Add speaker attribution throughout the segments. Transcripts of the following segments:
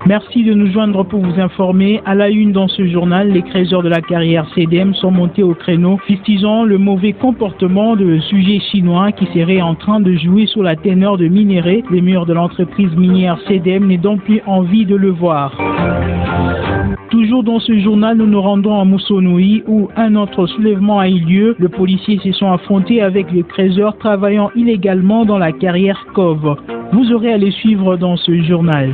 Speaker 1: Merci de nous joindre pour vous informer. À la une dans ce journal, les créateurs de la carrière CDM sont montés au créneau, fustigeant le mauvais comportement de sujets chinois qui seraient en train de jouer sur la teneur de minerais. Les murs de l'entreprise minière CDM n'ont donc plus envie de le voir. Toujours dans ce journal, nous nous rendons à Moussonoui où un autre soulèvement a eu lieu. Les policiers se sont affrontés avec les créateurs travaillant illégalement dans la carrière COV. Vous aurez à les suivre dans ce journal.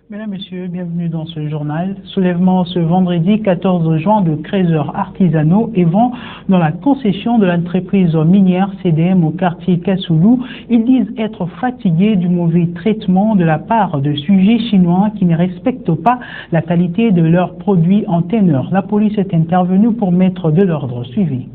Speaker 1: Mesdames, Messieurs, bienvenue dans ce journal. Soulèvement ce vendredi 14 juin de créateurs artisanaux et vont dans la concession de l'entreprise minière CDM au quartier Kassoulou. Ils disent être fatigués du mauvais traitement de la part de sujets chinois qui ne respectent pas la qualité de leurs produits en teneur. La police est intervenue pour mettre de l'ordre. Suivi.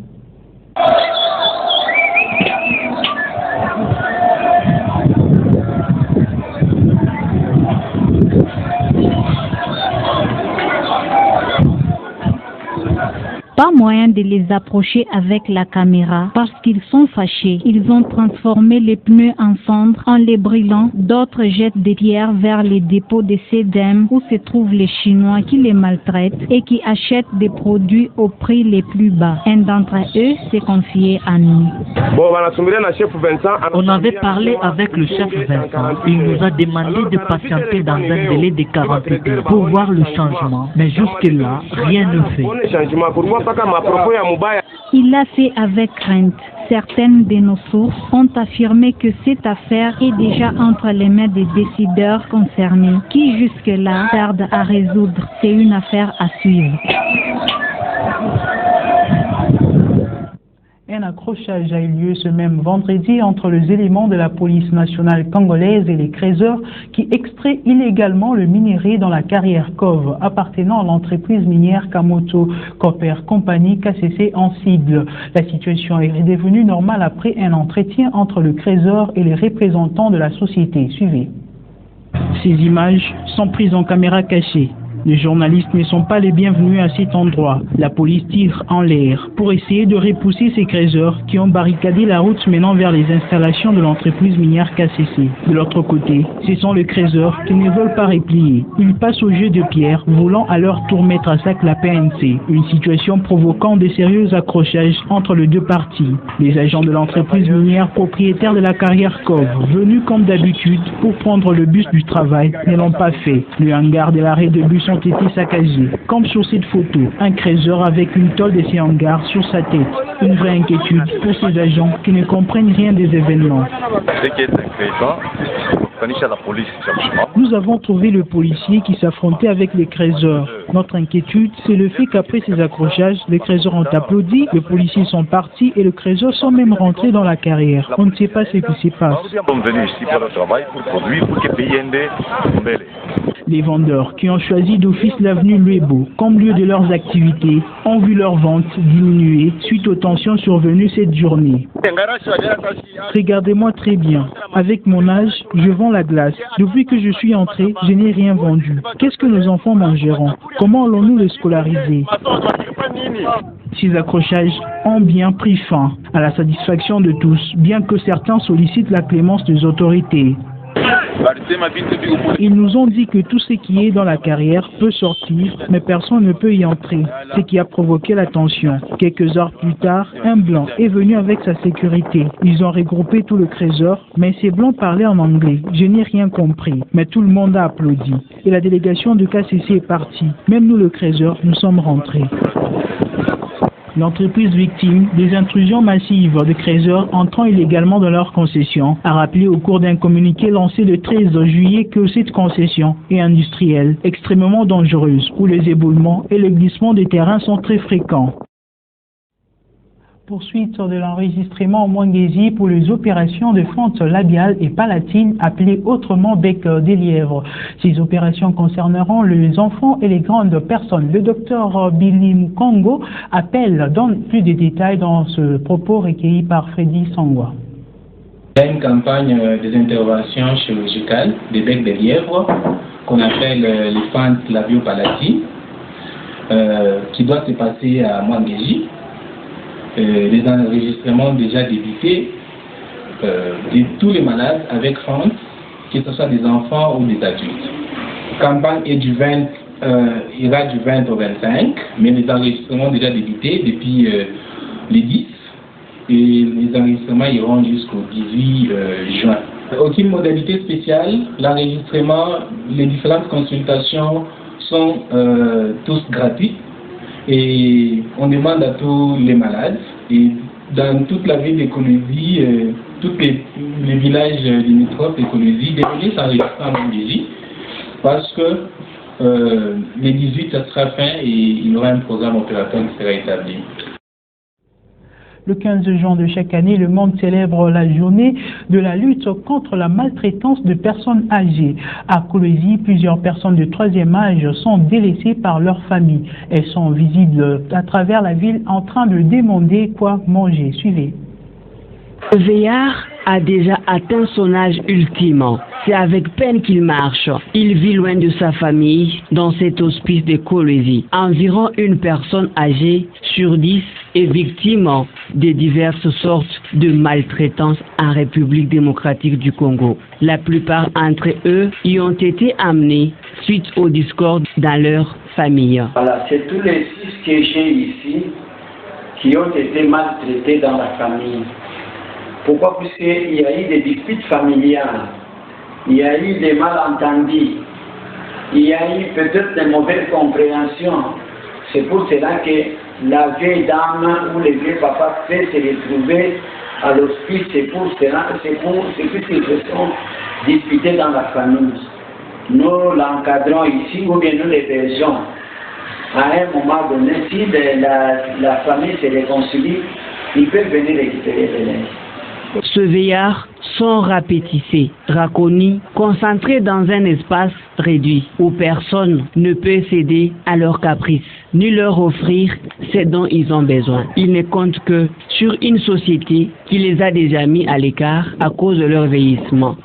Speaker 2: Pas moyen de les approcher avec la caméra parce qu'ils sont fâchés. Ils ont transformé les pneus en cendres en les brûlant. D'autres jettent des pierres vers les dépôts de CDM où se trouvent les Chinois qui les maltraitent et qui achètent des produits au prix les plus bas. Un d'entre eux s'est confié à nous.
Speaker 3: On avait parlé avec le chef Vincent. Il nous a demandé de patienter dans un délai de 48 heures pour voir le changement. Mais jusque-là, rien ne fait.
Speaker 2: Il l'a fait avec crainte. Certaines de nos sources ont affirmé que cette affaire est déjà entre les mains des décideurs concernés, qui jusque-là tardent à résoudre. C'est une affaire à suivre.
Speaker 1: Un accrochage a eu lieu ce même vendredi entre les éléments de la police nationale congolaise et les créateurs qui extraient illégalement le minerai dans la carrière COV appartenant à l'entreprise minière Kamoto Copper Company KCC en sigle. La situation est redevenue normale après un entretien entre le créateur et les représentants de la société. Suivez. Ces images sont prises en caméra cachée. Les journalistes ne sont pas les bienvenus à cet endroit. La police tire en l'air pour essayer de repousser ces créateurs qui ont barricadé la route menant vers les installations de l'entreprise minière KCC. De l'autre côté, ce sont les créateurs qui ne veulent pas replier. Ils passent au jeu de pierre, voulant à leur tour mettre à sac la PNC. Une situation provoquant de sérieux accrochages entre les deux parties. Les agents de l'entreprise minière propriétaire de la carrière COV, venus comme d'habitude pour prendre le bus du travail, ne l'ont pas fait. Le hangar de l'arrêt de bus ont été saccagés. Comme sur cette photo, un créateur avec une tôle de ces hangars sur sa tête. Une vraie inquiétude pour ces agents qui ne comprennent rien des événements. Nous avons trouvé le policier qui s'affrontait avec les créateurs. Notre inquiétude, c'est le fait qu'après ces accrochages, les créateurs ont applaudi, les policiers sont partis et les créateurs sont même rentrés dans la carrière. On ne sait pas ce qui se passe. Les vendeurs qui ont choisi d'office l'avenue Luebo comme lieu de leurs activités ont vu leurs ventes diminuer suite aux tensions survenues cette journée. Regardez-moi très bien. Avec mon âge, je vends la glace. Depuis que je suis entré, je n'ai rien vendu. Qu'est-ce que nos enfants mangeront? Comment allons-nous les scolariser? Ces accrochages ont bien pris fin, à la satisfaction de tous, bien que certains sollicitent la clémence des autorités. Ils nous ont dit que tout ce qui est dans la carrière peut sortir, mais personne ne peut y entrer, ce qui a provoqué la tension. Quelques heures plus tard, un blanc est venu avec sa sécurité. Ils ont regroupé tout le trésor, mais ces blancs parlaient en anglais. Je n'ai rien compris, mais tout le monde a applaudi. Et la délégation du KCC est partie. Même nous, le trésor, nous sommes rentrés. L'entreprise victime des intrusions massives de créateurs entrant illégalement dans leur concession a rappelé au cours d'un communiqué lancé le 13 juillet que cette concession est industrielle, extrêmement dangereuse, où les éboulements et le glissement des terrains sont très fréquents. Poursuite de l'enregistrement en Mwangezi pour les opérations de fente labiale et palatine appelées autrement bec des lièvres. Ces opérations concerneront les enfants et les grandes personnes. Le docteur Billy Mukongo donne plus de détails dans ce propos recueilli par Freddy Sangwa.
Speaker 4: Il y a une campagne des interventions chirurgicales des becs des lièvres qu'on appelle les fentes labio-palatines qui doit se passer à Mwangezi. Les enregistrements ont déjà débuté de tous les malades avec fente que ce soit des enfants ou des adultes. La campagne est ira du 20 au 25, mais les enregistrements ont déjà débuté depuis les 10 et les enregistrements iront jusqu'au 18 juin. Aucune modalité spéciale, l'enregistrement, les différentes consultations sont tous gratuits et on demande à tous les malades et dans toute la ville d'Écolosie, tous les villages limitrophes d'Écolosie, de venir s'enregistrer en Mangéji parce que les 18, ça sera fin et il y aura un programme opératoire qui sera établi.
Speaker 1: Le 15 juin de chaque année, le monde célèbre la journée de la lutte contre la maltraitance de personnes âgées. À Kolwezi, plusieurs personnes de troisième âge sont délaissées par leur famille. Elles sont visibles à travers la ville en train de demander quoi manger. Suivez.
Speaker 5: Le vieillard a déjà atteint son âge ultime. C'est avec peine qu'il marche. Il vit loin de sa famille dans cet hospice de Kolwezi. Environ une personne âgée sur 10 est victime de diverses sortes de maltraitance en République démocratique du Congo. La plupart d'entre eux y ont été amenés suite aux discordes dans leur famille.
Speaker 6: Voilà, c'est tous les 6 que j'ai ici qui ont été maltraités dans la famille. Pourquoi? Puisqu'il y a eu des disputes familiales, il y a eu des malentendus, il y a eu peut-être des mauvaises compréhensions. C'est pour cela que la vieille dame ou le vieux papa fait se retrouver à l'hospice. C'est puisqu'ils se sont disputés dans la famille. Nous l'encadrons ici ou bien nous l'hébergeons. À un moment donné, si la famille se réconcilie, ils peuvent venir récupérer l'élève.
Speaker 5: Ce vieillard sont rapétissés, raconis, concentrés dans un espace réduit où personne ne peut céder à leurs caprices, ni leur offrir ce dont ils ont besoin. Ils ne comptent que sur une société qui les a déjà mis à l'écart à cause de leur vieillissement.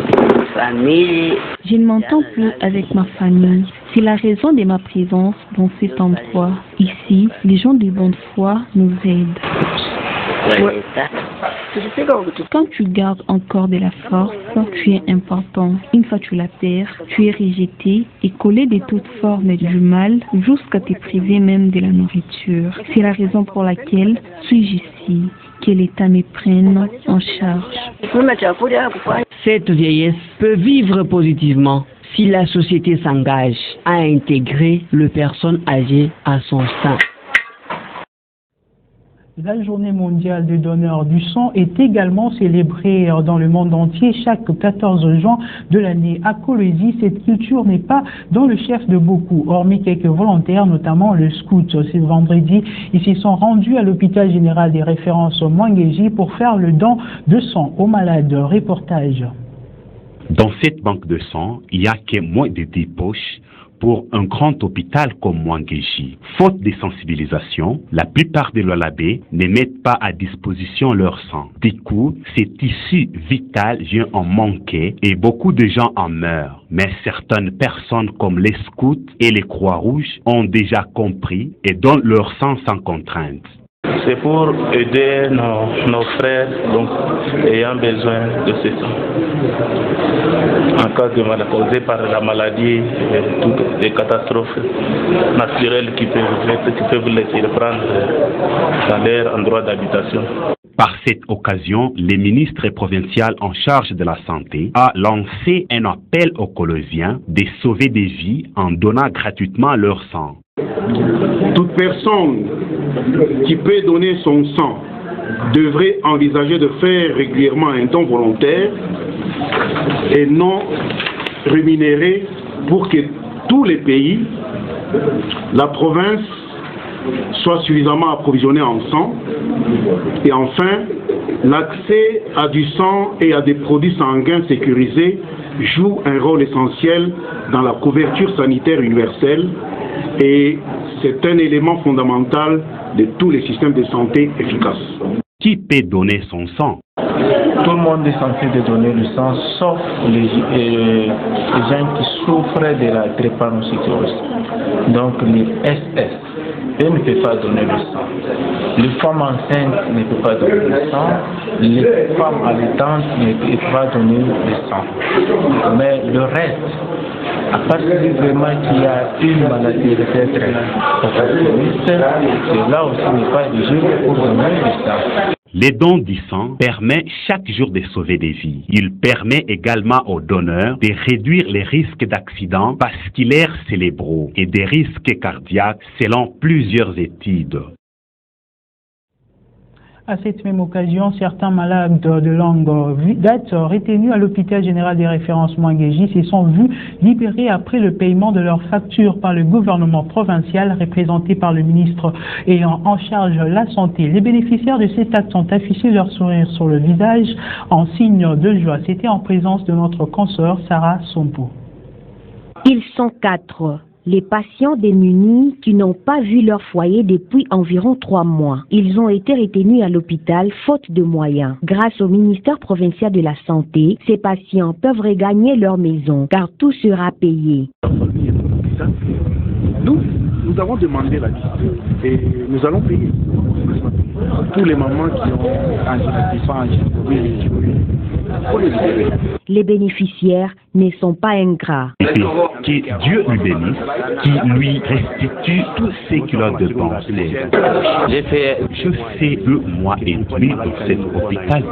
Speaker 2: Je ne m'entends plus avec ma famille. C'est la raison de ma présence dans cet endroit. Ici, les gens de bonne foi nous aident. Ouais. Quand tu gardes encore de la force, tu es important. Une fois tu la perds, tu es rejeté et collé de toutes formes du mal jusqu'à te priver même de la nourriture. C'est la raison pour laquelle suis-je ici, que l'État me prenne en charge.
Speaker 5: Cette vieillesse peut vivre positivement si la société s'engage à intégrer les personnes âgées à son sein.
Speaker 1: La journée mondiale des donneurs du sang est également célébrée dans le monde entier chaque 14 juin de l'année. À Kolwezi, cette culture n'est pas dans le chef de beaucoup, hormis quelques volontaires, notamment le scout. Ce vendredi, ils s'y sont rendus à l'hôpital général des références Mangéji pour faire le don de sang aux malades. Reportage.
Speaker 7: Dans cette banque de sang, il n'y a que moins de 10 poches pour un grand hôpital comme Mangéji. Faute de sensibilisation, la plupart des Lolabés ne mettent pas à disposition leur sang. Du coup, ces tissus vital vient en manquer et beaucoup de gens en meurent. Mais certaines personnes comme les scouts et les Croix-Rouges ont déjà compris et donnent leur sang sans contrainte.
Speaker 8: C'est pour aider nos frères ayant besoin de ce sang. En cas de maladie causée par la maladie et toutes les catastrophes naturelles qui peuvent les surprendre dans leur endroit d'habitation.
Speaker 7: Par cette occasion, le ministre provincial en charge de la santé a lancé un appel aux Kolweziens de sauver des vies en donnant gratuitement leur sang.
Speaker 9: Toute personne qui peut donner son sang devrait envisager de faire régulièrement un don volontaire et non rémunéré pour que tous les pays, la province, soient suffisamment approvisionnés en sang. Et enfin, l'accès à du sang et à des produits sanguins sécurisés joue un rôle essentiel dans la couverture sanitaire universelle et c'est un élément fondamental de tous les systèmes de santé efficaces.
Speaker 7: Qui peut donner son sang?
Speaker 8: Tout le monde est censé de donner le sang, sauf les gens qui souffrent de la drépanocytose. Donc les SS, eux ne peuvent pas donner le sang. Les femmes enceintes ne peuvent pas donner le sang. les femmes allaitantes ne peuvent pas donner le sang. Mais le reste, à partir du moment qu'il y a une maladie peut-être opportuniste, cela aussi n'est pas éligible pour donner le sang.
Speaker 7: Les dons du sang permettent chaque jour de sauver des vies. Il permet également aux donneurs de réduire les risques d'accidents vasculaires cérébraux et des risques cardiaques selon plusieurs études.
Speaker 1: À cette même occasion, certains malades de longue date retenus à l'hôpital général des références Mwangeji se sont vus libérés après le paiement de leurs factures par le gouvernement provincial représenté par le ministre ayant en charge la santé. Les bénéficiaires de cet acte ont affiché leur sourire sur le visage en signe de joie. C'était en présence de notre consoeur Sarah Sompo.
Speaker 10: Ils sont 4. Les patients démunis qui n'ont pas vu leur foyer depuis environ 3 mois. Ils ont été retenus à l'hôpital faute de moyens. Grâce au ministère provincial de la Santé, ces patients peuvent regagner leur maison car tout sera payé.
Speaker 9: Nous avons demandé la liste et nous allons payer. Tous les mamans qui ont un
Speaker 10: les bénéficiaires ne sont pas ingrats.
Speaker 7: Que Dieu lui bénisse, qui lui restitue tout ce qu'il a dépensé. Je fais 2 mois et demi dans cet hôpital.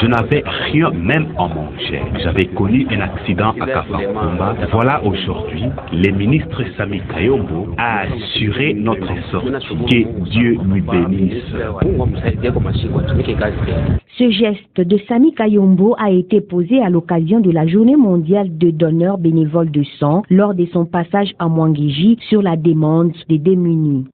Speaker 7: Je n'avais rien même en manger. J'avais connu un accident à Kafakumba. Voilà aujourd'hui, le ministre Sami Kayombo a assuré notre sortie. Que Dieu lui bénisse.
Speaker 10: Ce geste de Sami Kayombo a été posé à l'occasion de la journée mondiale de donneurs bénévoles de sang lors de son passage à Mwangeji sur la demande des démunis.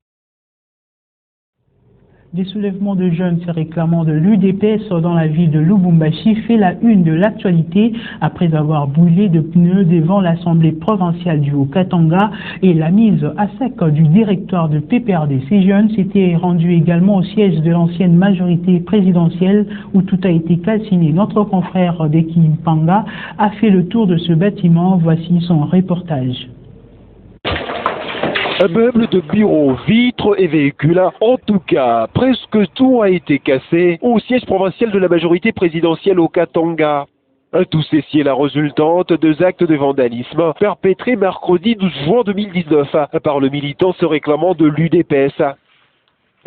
Speaker 1: Des soulèvements de jeunes se réclamant de l'UDPS dans la ville de Lubumbashi fait la une de l'actualité après avoir brûlé de pneus devant l'Assemblée provinciale du Haut-Katanga et la mise à sec du directoire de PPRD. Ces jeunes s'étaient rendus également au siège de l'ancienne majorité présidentielle où tout a été calciné. Notre confrère d'Eki Panga a fait le tour de ce bâtiment. Voici son reportage.
Speaker 11: Un meuble de bureau, vitres et véhicules. En tout cas, presque tout a été cassé au siège provincial de la majorité présidentielle au Katanga. Tout ceci est la résultante de 2 actes de vandalisme perpétrés mercredi 12 juin 2019 par le militant se réclamant de l'UDPS.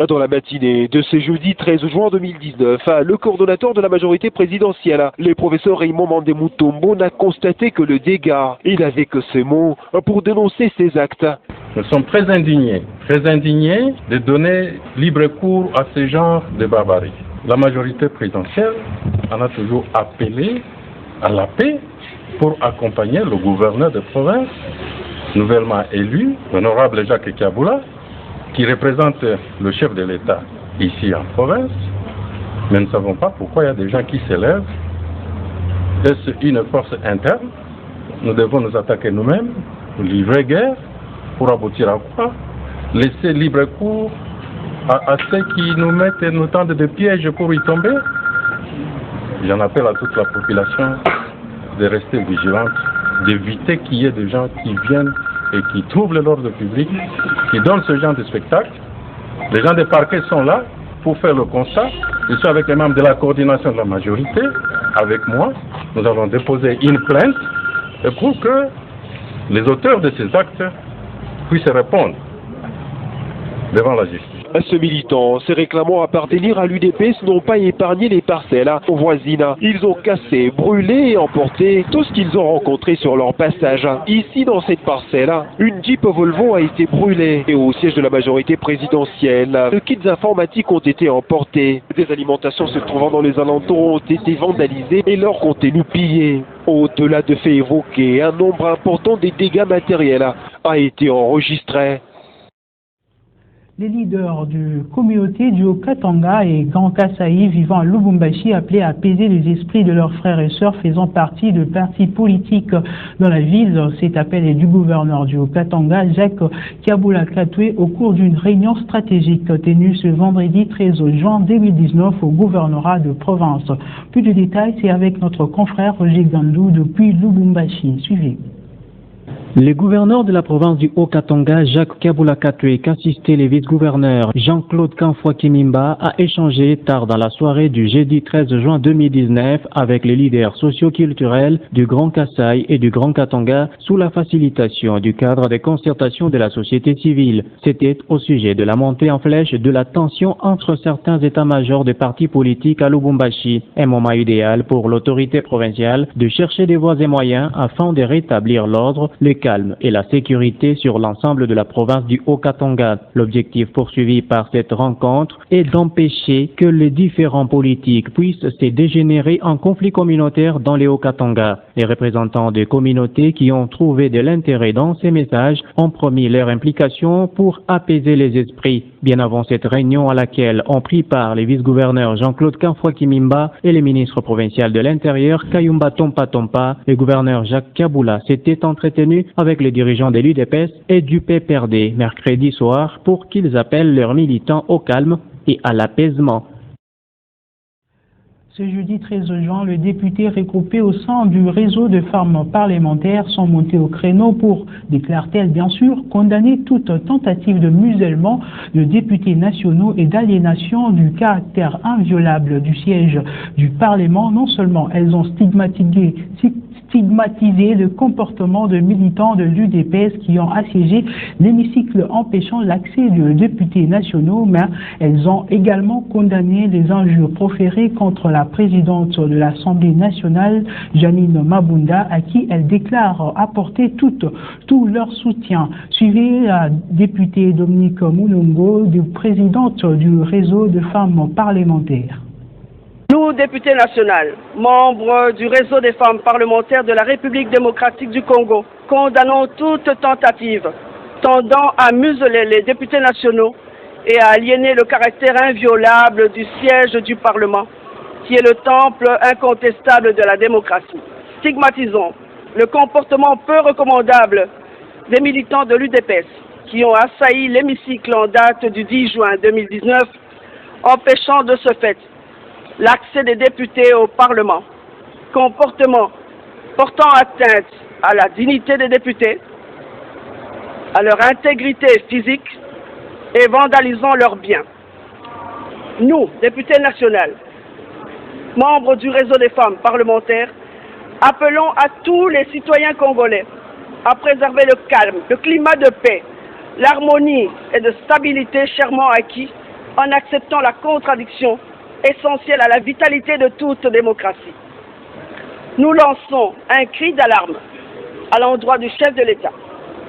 Speaker 11: Dans la matinée de ce jeudi 13 juin 2019, le coordonnateur de la majorité présidentielle, le professeur Raymond Mandemoutombo, n'a constaté que le dégât. Il n'avait que ces mots pour dénoncer ces actes.
Speaker 8: Nous sommes très indignés de donner libre cours à ce genre de barbarie. La majorité présidentielle en a toujours appelé à la paix pour accompagner le gouverneur de province, nouvellement élu, l'honorable Jacques Kiaboula, qui représente le chef de l'État ici en province. Mais nous ne savons pas pourquoi il y a des gens qui s'élèvent. Est-ce une force interne? Nous devons nous attaquer nous-mêmes, livrer guerre, pour aboutir à quoi? Laisser libre cours à ceux qui nous mettent et nous tendent des pièges pour y tomber. J'en appelle à toute la population de rester vigilante, d'éviter qu'il y ait des gens qui viennent et qui troublent l'ordre public, qui donnent ce genre de spectacle. Les gens des parquets sont là pour faire le constat. Je suis avec les membres de la coordination de la majorité, avec moi. Nous allons déposer une plainte pour que les auteurs de ces actes puissent répondre devant la justice.
Speaker 11: Ce militant, ces réclamant appartenir à l'UDPS, n'ont pas épargné les parcelles voisines. Ils ont cassé, brûlé et emporté tout ce qu'ils ont rencontré sur leur passage. Ici, dans cette parcelle, une Jeep Volvo a été brûlée. Et au siège de la majorité présidentielle, les kits informatiques ont été emportés. Des alimentations se trouvant dans les alentours ont été vandalisées et leur contenu pillé. Au-delà de faits évoqués, un nombre important des dégâts matériels a été enregistré.
Speaker 1: Les leaders de communauté du Haut-Katanga et Grand Kasaï vivant à Lubumbashi appelaient à apaiser les esprits de leurs frères et sœurs faisant partie de partis politiques dans la ville. Cet appel est du gouverneur du Haut-Katanga, Jacques Kiaboula Katwe, au cours d'une réunion stratégique tenue ce vendredi 13 juin 2019 au gouvernorat de province. Plus de détails, c'est avec notre confrère Roger Gandou depuis Lubumbashi. Suivez.
Speaker 12: Le gouverneur de la province du Haut-Katanga, Jacques Kabula-Katwe, qu'assistait le vice-gouverneur Jean-Claude Kanfwa-Kimimba, a échangé tard dans la soirée du jeudi 13 juin 2019 avec les leaders socio-culturels du Grand Kasaï et du Grand Katanga sous la facilitation du cadre de concertation de la société civile. C'était au sujet de la montée en flèche de la tension entre certains états-majors des partis politiques à Lubumbashi. Un moment idéal pour l'autorité provinciale de chercher des voies et moyens afin de rétablir l'ordre, le calme et la sécurité sur l'ensemble de la province du Haut-Katanga. L'objectif poursuivi par cette rencontre est d'empêcher que les différents politiques puissent se dégénérer en conflit communautaire dans les Haut-Katanga. Les représentants des communautés qui ont trouvé de l'intérêt dans ces messages ont promis leur implication pour apaiser les esprits. Bien avant cette réunion à laquelle ont pris part les vice-gouverneurs Jean-Claude Kanfwa-Kimimba et le ministre provincial de l'Intérieur Kayumba Tompa Tompa, le gouverneur Jacques Kabula s'était entretenu avec les dirigeants de l'UDPS et du PPRD mercredi soir pour qu'ils appellent leurs militants au calme et à l'apaisement.
Speaker 1: Ce jeudi 13 juin, les députés regroupés au sein du réseau de femmes parlementaires sont montés au créneau pour, déclarent-elles bien sûr, condamner toute tentative de musellement de députés nationaux et d'aliénation du caractère inviolable du siège du Parlement. Non seulement elles ont stigmatisé le comportement de militants de l'UDPS qui ont assiégé l'hémicycle empêchant l'accès de députés nationaux, mais elles ont également condamné les injures proférées contre la présidente de l'Assemblée nationale, Janine Mabunda, à qui elles déclarent apporter tout leur soutien. Suivez la députée Dominique Mounongo, présidente du réseau de femmes parlementaires.
Speaker 13: Nous, députés nationaux, membres du réseau des femmes parlementaires de la République démocratique du Congo, condamnons toute tentative tendant à museler les députés nationaux et à aliéner le caractère inviolable du siège du Parlement, qui est le temple incontestable de la démocratie. Stigmatisons le comportement peu recommandable des militants de l'UDPS qui ont assailli l'hémicycle en date du 10 juin 2019, empêchant de ce fait l'accès des députés au Parlement, comportement portant atteinte à la dignité des députés, à leur intégrité physique et vandalisant leurs biens. Nous, députés nationaux, membres du réseau des femmes parlementaires, appelons à tous les citoyens congolais à préserver le calme, le climat de paix, l'harmonie et de stabilité chèrement acquis en acceptant la contradiction essentielle à la vitalité de toute démocratie. Nous lançons un cri d'alarme à l'endroit du chef de l'État,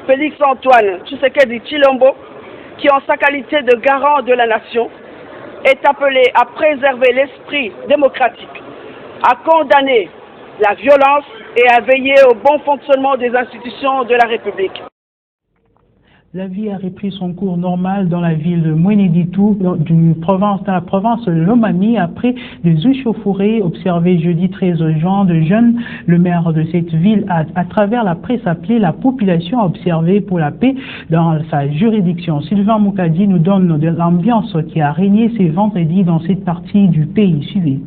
Speaker 13: Félix-Antoine Tshisekedi Tshilombo, qui en sa qualité de garant de la nation est appelé à préserver l'esprit démocratique, à condamner la violence et à veiller au bon fonctionnement des institutions de la République.
Speaker 1: La vie a repris son cours normal dans la ville de Mweneditu, dans la province de Lomami, après des échauffourées observées jeudi 13 juin de jeunes. Le maire de cette ville a, à travers la presse, appelé la population à observer pour la paix dans sa juridiction. Sylvain Moukadi nous donne de l'ambiance qui a régné ce vendredi dans cette partie du pays. Suivez.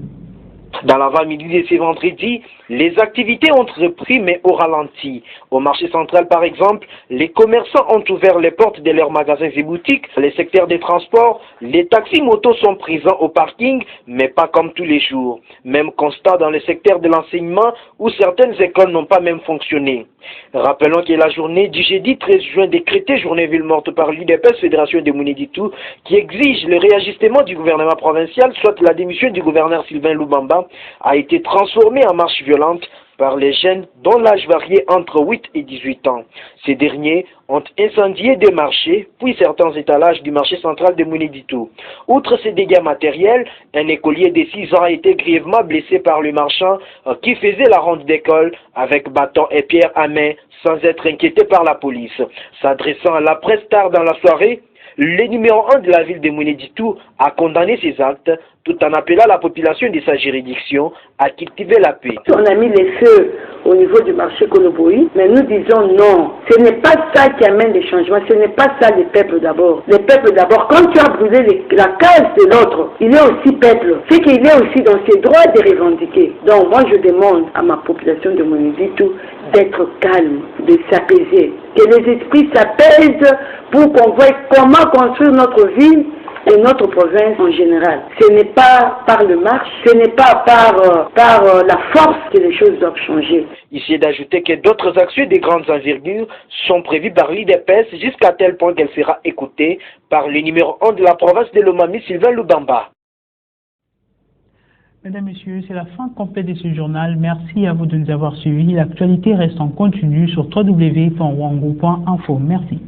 Speaker 14: Dans l'avant-midi de ce vendredi, les activités ont repris mais au ralenti. Au marché central par exemple, les commerçants ont ouvert les portes de leurs magasins et boutiques. Les secteurs des transports, les taxis motos sont présents au parking, mais pas comme tous les jours. Même constat dans le secteur de l'enseignement où certaines écoles n'ont pas même fonctionné. Rappelons que la journée du jeudi 13 juin décrétée journée ville morte par l'UDPS Fédération de Mweneditu qui exige le réajustement du gouvernement provincial, soit la démission du gouverneur Sylvain Lubamba, a été transformée en marche violente par les jeunes dont l'âge variait entre 8 et 18 ans. Ces derniers ont incendié des marchés, puis certains étalages du marché central de Mweneditu. Outre ces dégâts matériels, un écolier de 6 ans a été grièvement blessé par le marchand qui faisait la ronde d'école avec bâton et pierre à main sans être inquiété par la police. S'adressant à la presse tard dans la soirée, le numéro 1 de la ville de Mweneditu a condamné ces actes tout en appelant la population de sa juridiction à cultiver la paix.
Speaker 15: On a mis les feux au niveau du marché Koloboï, mais nous disons non. Ce n'est pas ça qui amène les changements, ce n'est pas ça les peuples d'abord. Les peuples d'abord, quand tu as brûlé la case de l'autre, il est aussi peuple. C'est qu'il est aussi dans ses droits de revendiquer. Donc moi je demande à ma population de Moniditu d'être calme, de s'apaiser, que les esprits s'apaisent pour qu'on voie comment construire notre ville et notre province en général. Ce n'est pas par le marche, ce n'est pas par la force que les choses doivent changer.
Speaker 14: Ici d'ajouter que d'autres actions de grandes envergures sont prévues par l'IDPS jusqu'à tel point qu'elle sera écoutée par le numéro 1 de la province de Lomami, Sylvain Lubamba.
Speaker 1: Mesdames, Messieurs, c'est la fin complète de ce journal. Merci à vous de nous avoir suivis. L'actualité reste en continu sur www.wango.info. Merci.